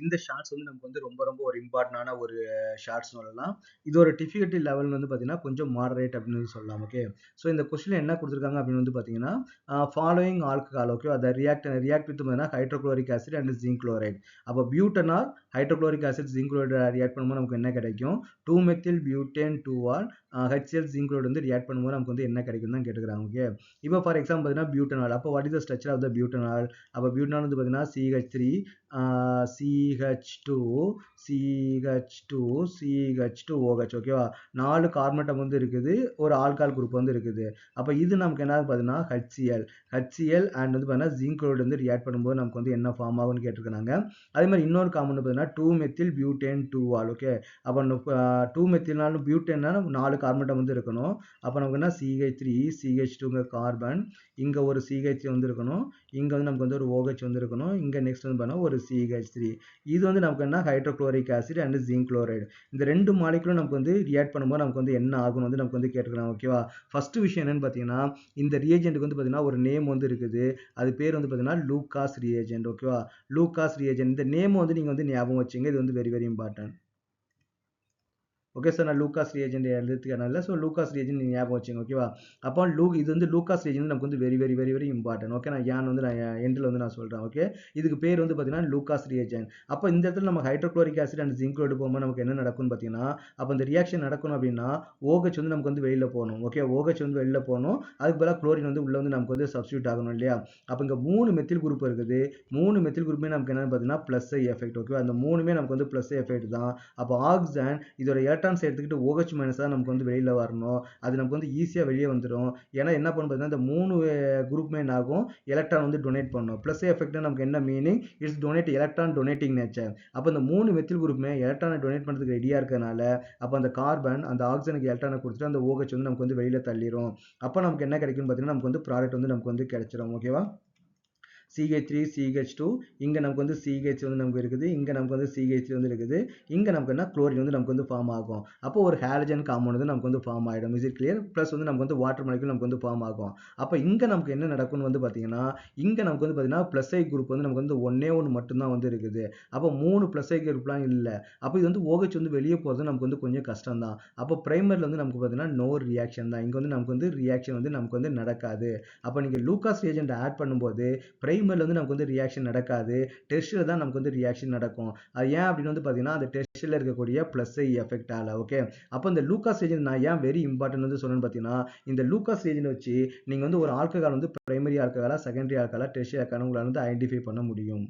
இந்த ஷார்ட்ஸ் வந்து நமக்கு வந்து ரொம்ப ரொம்ப ஒரு இம்பார்ட்டன்டான ஒரு ஷார்ட்ஸ் சொல்லலாம். இது ஒரு டிஃபிகல்ட்டி லெவல் வந்து பார்த்தீங்கன்னா கொஞ்சம் மாடரேட் அப்படின்னு சொல்லலாம். ஓகே. ஸோ இந்த கொஸ்டின்ல என்ன கொடுத்துருக்காங்க அப்படின்னு வந்து பார்த்தீங்கன்னா ஃபாலோயிங் ஆல்கஹால் ஓகே அதை ரியாக்ட் வித் பார்த்தீங்கன்னா hydrochloric acid and zinc chloride. அப்போ butanol hydrochloric acid zinc chloride react பண்ணும்போது நமக்கு என்ன கிடைக்கும்? 2-மெத்தில் பியூட்டேன் 2ஆல் ஹெச்சிஎல் ஜிங்க் குளோரைட் வந்து ரியாக்ட் பண்ணும்போது நமக்கு வந்து என்ன கிடைக்கும் தான் கேட்டுக்கிறாங்க. ஓகே. இப்போ ஃபார் எக்ஸாம்பிள் பார்த்தீங்கன்னா பியூட்டனால். அப்போ what is the structure of the butanol? அப்போ பியூட்டனால் வந்து பார்த்தீங்கன்னா CH3 CH2 CH2 CH2OH ஓகேவா? 4 கார்பன் ஆட்டம் வந்து இருக்குது, ஒரு ஆல்கஹால் குரூப் வந்து இருக்குது. அப்போ இது நமக்கு என்ன பார்த்தீங்கன்னா HCl அண்ட் வந்து பார்த்தீங்கன்னா ஜிங்க் குளோரைட் வந்து ரியாக்ட் பண்ணும்போது நமக்கு வந்து என்ன ஃபார்ம் ஆகும்னு கேட்டிருக்காங்க. அதே மாதிரி இன்னொரு காம்பவுண்ட் பார்த்தீங்கன்னா 2-மெத்தில் பியூட்டேன் 2ஆல் ஓகே. அப்போ 2-மெத்தில்னாலும் பியூட்டேன்னா 4 கார்பன் ஆட்டம் வந்து இருக்கணும். அப்போ நமக்கு என்ன CH3 CH2 கார்பன், இங்கே ஒரு CH3 வந்து இருக்கணும், இங்கே வந்து நமக்கு வந்து ஒரு OH வந்து இருக்கணும், இங்கே நெக்ஸ்ட் வந்து பார்த்தீங்கன்னா ஒரு CH3. இது வந்து நமக்கு என்ன hydrochloric acid and zinc chloride. இந்த ரெண்டு மாலிகுலும் நமக்கு வந்து ரியாக்ட் பண்ணும்போது நமக்கு வந்து என்ன ஆகும் வந்து நமக்கு வந்து கேட்டுக்கலாம். ஓகேவா? ஃபர்ஸ்ட் விஷயம் என்னன்னு பார்த்தீங்கன்னா இந்த ரியேஜென்ட்டுக்கு வந்து பார்த்தீங்கன்னா ஒரு நேம் வந்து இருக்குது. அது பேர் வந்து பார்த்தீங்கன்னா லூகாஸ் ரியேஜென்ட். ஓகேவா? லூகாஸ் ரியேஜென்ட் இந்த நேம் வந்து நீங்கள் வந்து ஞாபகம் வச்சுங்க. இது வந்து very very important. Okay sir, நான் லூகாஸ் ரியேஜென்ட் எழுதுறதுக்கான ஸோ லூகாஸ் ரியேஜென்ட் நீங்கள் ஞாபகம் வச்சுங்க. ஓகேவா? அப்போ இது வந்து லூகாஸ் ரியேஜென்ட் நமக்கு வந்து very very very very important. Okay. நான் வந்து நான் எண்டில் வந்து நான் சொல்கிறேன். ஓகே. இதுக்கு பேர் வந்து பார்த்தீங்கன்னா லூகாஸ் ரியேஜென்ட். அப்போ இந்த இடத்துல நம்ம hydrochloric acid and zinc chloride போகும்போது நமக்கு என்ன நடக்கும்னு பார்த்தீங்கன்னா அப்போ இந்த ரியாக்ஷன் நடக்கணும் அப்படின்னா OH வந்து நமக்கு வந்து வெளியில் போகணும். ஓகே. OH வந்து வெளியில் போகணும். அதுக்கு பதிலாக குளோரின் வந்து உள்ளே வந்து நமக்கு வந்து சப்ஸ்டியூட் ஆகணும் இல்லையா? அப்போ இங்கே 3 மெத்தில் குரூப் இருக்குது. 3 மெத்தில் குரூப்புமே நமக்கு என்னன்னு பார்த்தீங்கன்னா ப்ளஸ் ஐ எஃபெக்ட். ஓகே. அந்த 3மே நமக்கு வந்து ப்ளஸ் ஐ எஃபெக்ட் தான். அப்போ ஆக்சிஜன் இதோட எலக்ட்ரான்ஸ் எடுத்துக்கிட்டு OH மைனஸ் தான் நமக்கு வந்து வெளியில் வரணும். அது நமக்கு வந்து ஈஸியாக வெளியே வந்துடும். ஏன்னா என்ன பண்ணும் பார்த்தீங்கன்னா இந்த 3 குரூப்புமே என்ன ஆகும்? எலக்ட்ரான் வந்து டொனேட் பண்ணும். ப்ளஸ் எஃபெக்ட் நமக்கு என்ன meaning? It's donate electron donating nature. அப்போ இந்த 3 மெத்தில் குரூப்புமே எலக்ட்ரானை டொனேட் பண்ணுறதுக்கு ரெடியாக இருக்கிறதுனால அப்போ அந்த கார்பன் அந்த ஆக்சிஜனுக்கு எலக்ட்ரானை கொடுத்துட்டு அந்த OH வந்து நமக்கு வந்து வெளியில் தள்ளிடும். அப்போ நமக்கு என்ன கிடைக்கும்னு பார்த்தீங்கன்னா நமக்கு வந்து ப்ராடக்ட் வந்து நமக்கு வந்து கிடைச்சிடும். ஓகேவா? CH3 CH2 இங்கே நமக்கு வந்து CH வந்து நமக்கு இருக்குது, இங்கே நமக்கு வந்து CH3 வந்து இருக்குது, இங்கே நமக்கு என்ன குளோரின் வந்து நமக்கு வந்து ஃபார்ம் ஆகும். அப்போ ஒரு ஹாலஜன் காம்பவுண்ட் வந்து நமக்கு வந்து ஃபார்ம் ஆகிடும். Is it clear? ப்ளஸ் வந்து நமக்கு வந்து வாட்டர் மாலிக்யூல் நமக்கு வந்து ஃபார்ம் ஆகும். அப்போ இங்கே நமக்கு என்ன நடக்கும்னு வந்து பார்த்தீங்கன்னா இங்கே நமக்கு வந்து பார்த்தீங்கன்னா ப்ளஸ் ஐ குரூப் வந்து நமக்கு வந்து ஒன்னே ஒன்று மட்டும்தான் வந்து இருக்குது. அப்போ 3 ப்ளஸ் ஐ குரூப்லாம் இல்லை. அப்போ இது வந்து OH வந்து வெளியே போகிறது நமக்கு வந்து கொஞ்சம் கஷ்டம் தான். அப்போ பிரைமரில் வந்து நமக்கு பார்த்தீங்கன்னா நோ ரியாக்ஷன் தான். இங்கே வந்து நமக்கு வந்து ரியாக்ஷன் வந்து நமக்கு வந்து நடக்காது. அப்போ நீங்கள் லூகாஸ் ரியேஜென்ட் ஆட் பண்ணும்போது பிரைமரில் வந்து நமக்கு வந்து ரியாக்ஷன் நடக்காது. டெஸ்ட்டில் தான் நமக்கு வந்து ரியாக்ஷன் நடக்கும். அது ஏன் அப்படின்னு வந்து பார்த்தீங்கன்னா அந்த டெஸ்ட்டில் இருக்கக்கூடிய ப்ளஸ் ஐ எஃபெக்டால. ஓகே. அப்போ இந்த லூகாஸ் ரியேஜென்ட் நான் ஏன் வெரி இம்பார்ட்டன்ட் வந்து சொன்னேன்னு பார்த்தீங்கன்னா இந்த லூகாஸ் ரியேஜென்ட் வச்சு நீங்கள் வந்து ஒரு ஆல்கஹால் வந்து பிரைமரி ஆல்கஹாலா செகண்டரி ஆல்கஹாலா டெர்ஷியரி ஆல்கஹாலா உங்களால் வந்து ஐடென்டிஃபை பண்ண முடியும்.